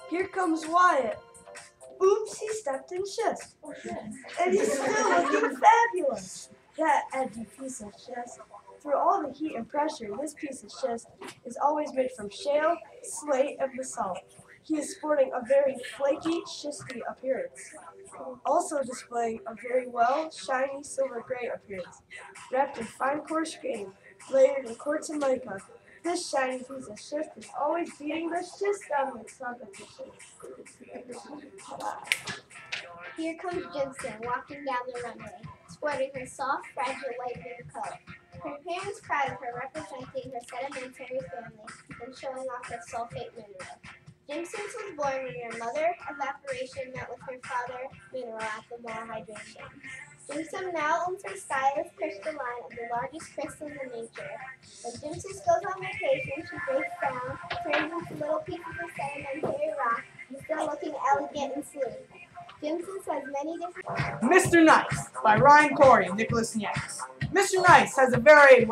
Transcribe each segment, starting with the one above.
Here comes Wyatt. Oops, he stepped in schist. And he's still looking fabulous. That edgy piece of schist. Through all the heat and pressure, this piece of schist is always made from shale, slate, and basalt. He is sporting a very flaky, schisty appearance, also displaying a very shiny silver-gray appearance, wrapped in fine coarse grain, layered in quartz and mica. This shiny piece of schist is always beating the schist out of its competition. Here comes Jensen walking down the runway, sporting her soft, fragile white blue coat. Her parents proud of her representing her sedimentary family and showing off her sulfate mineral. Jensen was born when her mother, evaporation, met with her father, mineral, at the more hydration. Jensen now owns her stylish crystal line of the largest crystals in nature. When Jensen goes on vacation, she breaks down, turns into little pieces of sedimentary rock, and still looking elegant and sleek. Jensen says many different... Mr. Nice by Ryan Corey and Nicholas Niecks. Mr. Nice has a very,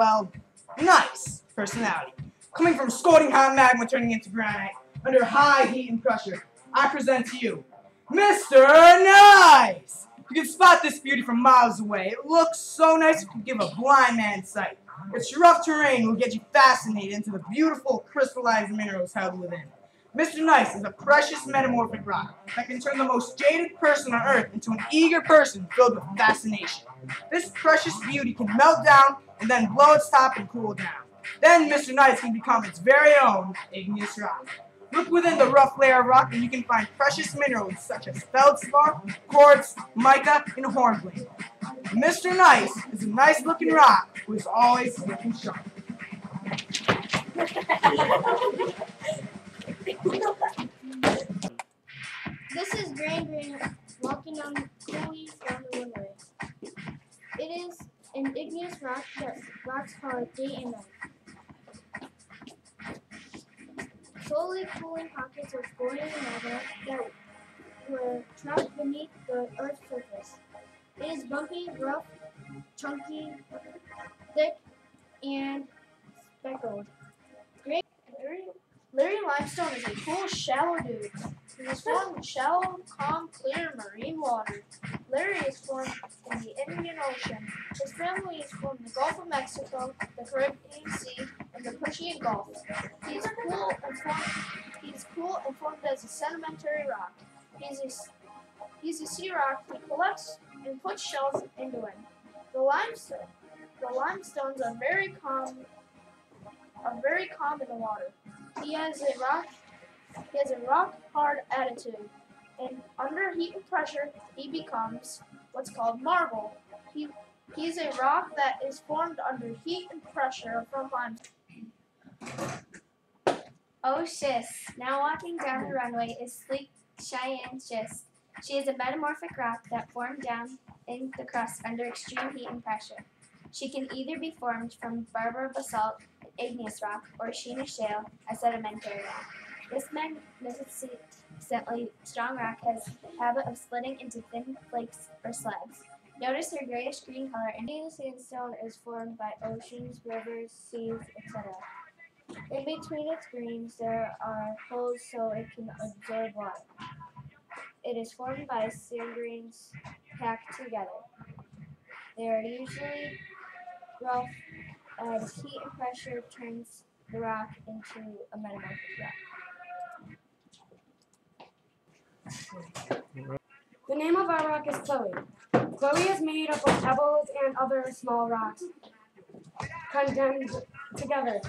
nice personality. Coming from scalding hot magma turning into granite under high heat and pressure, I present to you Mr. Nice! You can spot this beauty from miles away. It looks so nice it can give a blind man sight. Its rough terrain will get you fascinated into the beautiful crystallized minerals held within. Mr. Nice is a precious metamorphic rock that can turn the most jaded person on Earth into an eager person filled with fascination. This precious beauty can melt down and then blow its top and cool down. Then Mr. Nice can become its very own igneous rock. Look within the rough layer of rock and you can find precious minerals such as feldspar, quartz, mica, and hornblende. Mr. Nice is a nice-looking rock who is always looking sharp. This is Granite walking on coolly down the runway. It is an igneous rock that rocks hard day and night. Slowly cooling pockets of boiling lava that were trapped beneath the Earth's surface. It is bumpy, rough, chunky, thick, and speckled. Larry Limestone is a cool, shallow dude. He was formed in shallow, calm, clear marine water. Larry is formed in the Indian Ocean. His family is from the Gulf of Mexico, the Caribbean Sea, and the Persian Gulf. He is cool and formed as a sedimentary rock. He's a sea rock that collects and puts shells into it. The limestones are very calm in the water. He has a rock hard attitude, and under heat and pressure, he becomes what's called marble. He's a rock that is formed under heat and pressure from limestone. Oh, schist. Now walking down the runway is sleek Cheyenne schist. She is a metamorphic rock that formed down in the crust under extreme heat and pressure. She can either be formed from Barber basalt, igneous rock, or Sheena shale, a sedimentary rock. This magnificently strong rock has a habit of splitting into thin flakes or slabs. Notice her grayish-green color, and sandstone is formed by oceans, rivers, seas, etc. In between its grains, there are holes so it can absorb water. It is formed by sand grains packed together. They are usually rough as heat and pressure turns the rock into a metamorphic rock. The name of our rock is Chloe. Chloe is made up of pebbles and other small rocks condensed together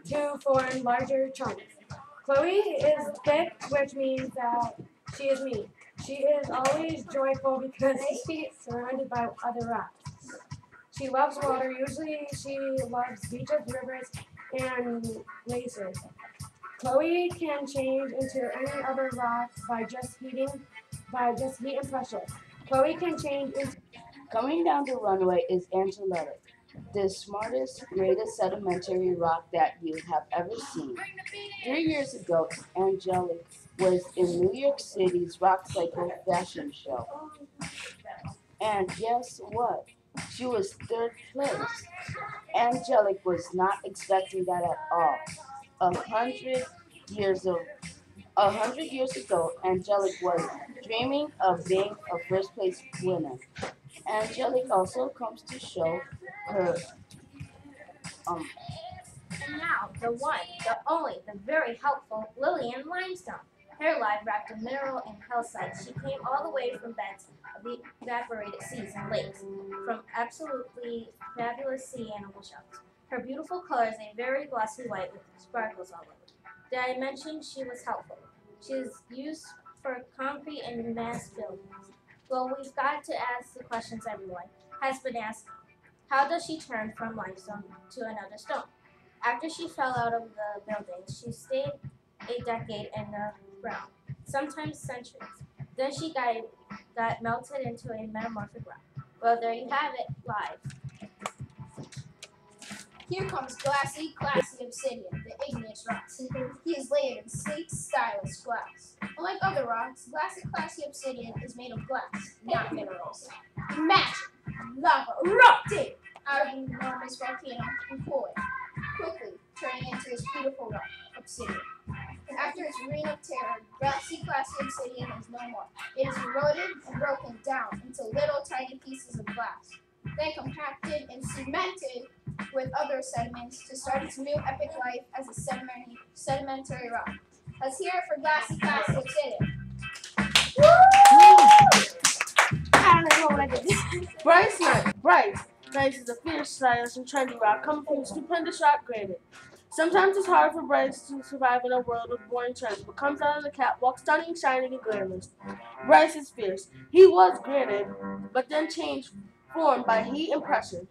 to form larger chunks. Chloe is thick, which means that she is me. She is always joyful because she is surrounded by other rocks. She loves water. Usually she loves beaches, rivers, and glaciers. Chloe can change into any other rock by just heat and pressure. Chloe can change into... Coming down the runway is Angelic, the smartest, greatest sedimentary rock that you have ever seen. 3 years ago, Angelic was in New York City's Rock Cycle fashion show. And guess what? She was 3rd place. Angelic was not expecting that at all. 100 years of 100 years ago, Angelic was dreaming of being a first place winner. Angelic also comes to show her um, And now, the one, the only, the very helpful Lillian Limestone. Her life wrapped in mineral and calcite. She came all the way from beds of the evaporated seas and lakes, from absolutely fabulous sea animal shells. Her beautiful color is a very glossy white with sparkles all over. Did I mention she was helpful? She is used for concrete and mass buildings. Well, we've got to ask the questions everyone has been asking. How does she turn from limestone to another stone? After she fell out of the building, she stayed a decade in the ground, sometimes centuries. Then she got melted into a metamorphic rock. Well, there you have it, live. Here comes glassy, classy obsidian, the igneous rock. He is layered in sleek, stylish glass. Unlike other rocks, glassy, classy obsidian is made of glass, not minerals. Imagine lava erupting out of an enormous volcano and cooling, quickly turning into this beautiful rock, obsidian. After its reign of terror, glassy, classy obsidian is no more. It is eroded and broken down into little tiny pieces of glass, then compacted and cemented with other sediments to start its new epic life as a sedimentary rock. Let's hear it for glassy, classy obsidian. I don't know what I did. Bryce is a fierce, stylish, and trendy rock coming from the stupendous rock Granite. Sometimes it's hard for Bryce to survive in a world of boring trends, but comes out on the catwalk stunning, shining, and glamorous. Bryce is fierce. He was Granite, but then changed form by heat and pressure.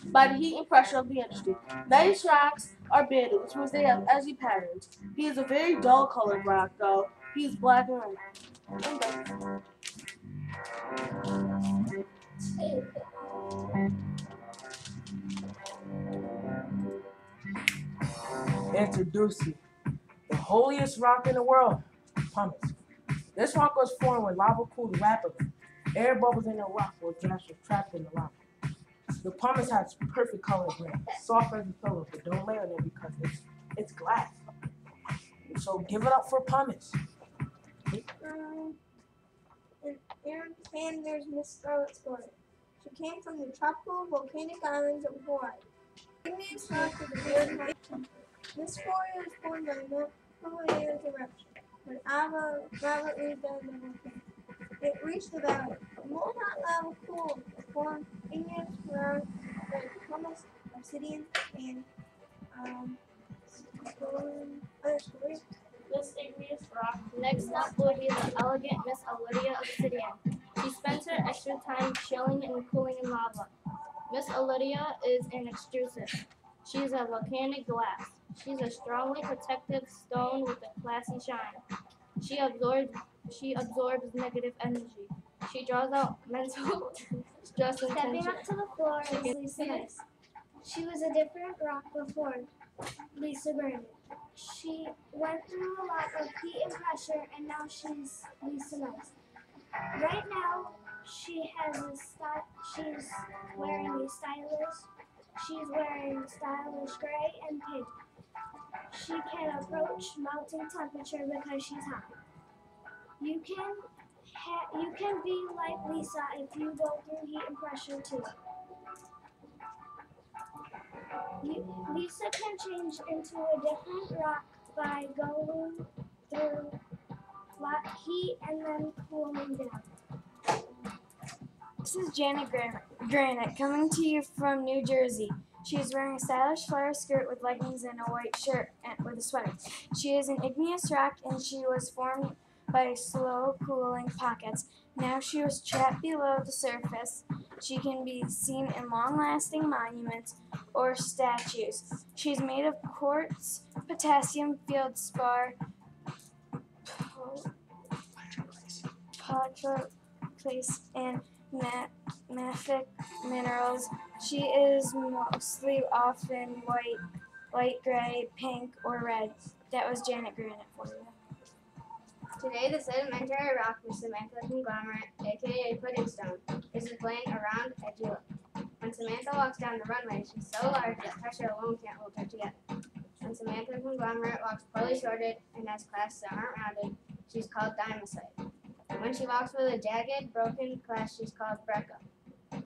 By the heat and pressure of the industry. Nice rocks are banded, which means they have edgy patterns. He is a very dull colored rock, though. He is black and white. Introducing the holiest rock in the world, pumice. This rock was formed when lava cooled rapidly. Air bubbles in the rock where gas was trapped in the lava. The pumice has perfect color grain, soft as a pillow, but don't lay on it because it's glass. So give it up for pumice. And there's Miss Scarlet's story. She came from the tropical volcanic islands of Hawaii. Igneous rock is a very high. This story was formed by Napoleon's eruption when lava oozed out of the volcano. It reached the valley. Molten lava cooled to form igneous rock like pumice, obsidian, and other stories. This igneous rock. Next up will be the elegant Miss Olivia Obsidian. She spends her extra time chilling and cooling in lava. Miss Olivia is an extrusive. She's a volcanic glass. She's a strongly protective stone with a classy shine. She absorbs negative energy. She draws out mental stress and Stepping tension. up to the floor is Lisa Nice. She was a different rock before Lisa Granite. She went through a lot of heat and pressure, and now she's Lisa Nice. Right now, she's wearing a she's wearing stylish gray and pink. She can approach melting temperature because she's hot. You can be like Lisa if you go through heat and pressure too. Lisa can change into a different rock by going through heat and then cooling down. This is Janet Granite coming to you from New Jersey. She is wearing a stylish flower skirt with leggings and a white shirt with a sweater. She is an igneous rock and she was formed by slow cooling pockets. Now she was trapped below the surface. She can be seen in long-lasting monuments or statues. She's made of quartz, potassium feldspar, petroglase, and mafic minerals. She is mostly often white, light gray, pink, or red. That was Janet Granite for you. Today, the sedimentary rock is Samantha Conglomerate, aka Pudding Stone, is laying around a julep. When Samantha walks down the runway, she's so large that pressure alone can't hold her together. When Samantha's conglomerate walks poorly sorted and has clasps that aren't rounded, she's called diamosite. When she walks with a jagged, broken clasp, she's called breccia.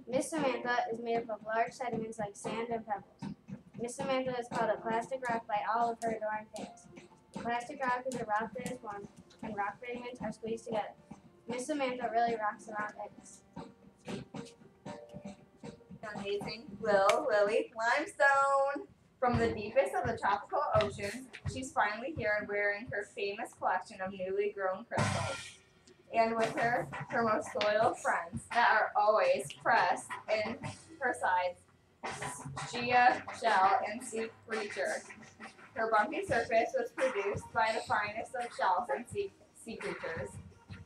Miss Samantha is made up of large sediments like sand and pebbles. Miss Samantha is called a plastic rock by all of her adoring fans. Plastic rock is a rock that is formed when rock fragments are squeezed together. Miss Samantha really rocks around edges. Amazing little Lily Limestone. From the deepest of the tropical oceans, she's finally here wearing her famous collection of newly grown crystals. And with her most loyal friends that are always pressed in her sides, Gia, Shell, and Sea Creature. Her bumpy surface was produced by the finest of shells and sea creatures.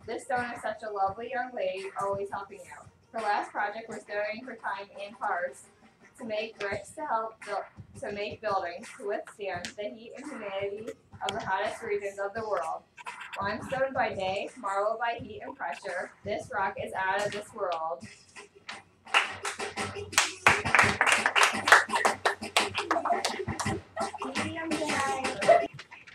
This stone is such a lovely young lady, always helping out. Her last project was donating her time in parts to make bricks to help to make buildings to withstand the heat and humidity of the hottest regions of the world. Limestone by day, marble by heat and pressure, this rock is out of this world. Medium to high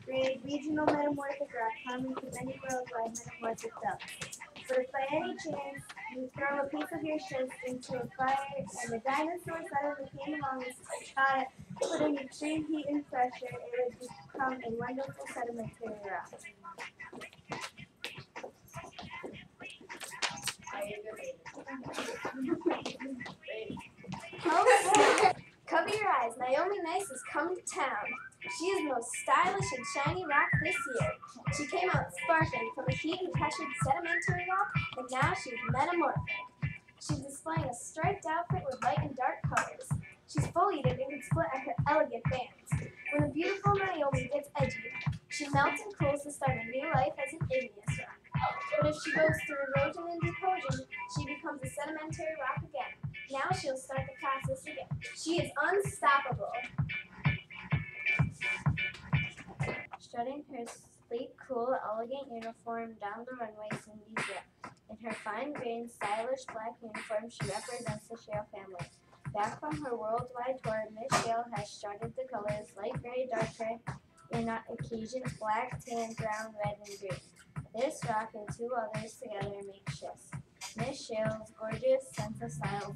grade regional metamorphic rock common to many worldwide metamorphic belts. But if by any chance you throw a piece of your schist into a fire and the dinosaur suddenly came along and caught it, put in extreme heat and pressure, it would become a wonderful sedimentary rock. Cover your eyes, Naomi Nice is coming to town. She is the most stylish and shiny rock this year. She came out sparkling from a heat and pressured sedimentary rock, and now she's metamorphic. She's displaying a striped outfit with light and dark colors. She's foliated and can split at her elegant bands. When the beautiful Naomi gets edgy, she melts and cools to start a new life as an igneous rock. But if she goes through erosion and decosion, she becomes a sedimentary rock again. Now she'll start the process again. She is unstoppable. Strutting her sleek, cool, elegant uniform down the runway, Cindy's there. In her fine-grained, stylish black uniform, she represents the Shale family. Back from her worldwide tour, Miss Shale has strutted the colors light gray, dark gray, and on occasions black, tan, brown, red, and green. This rock and two others together make schist. Miss Shale's gorgeous sense of style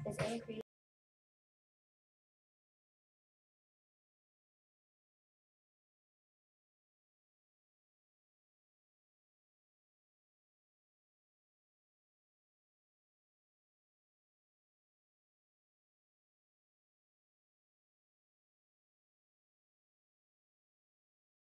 is increased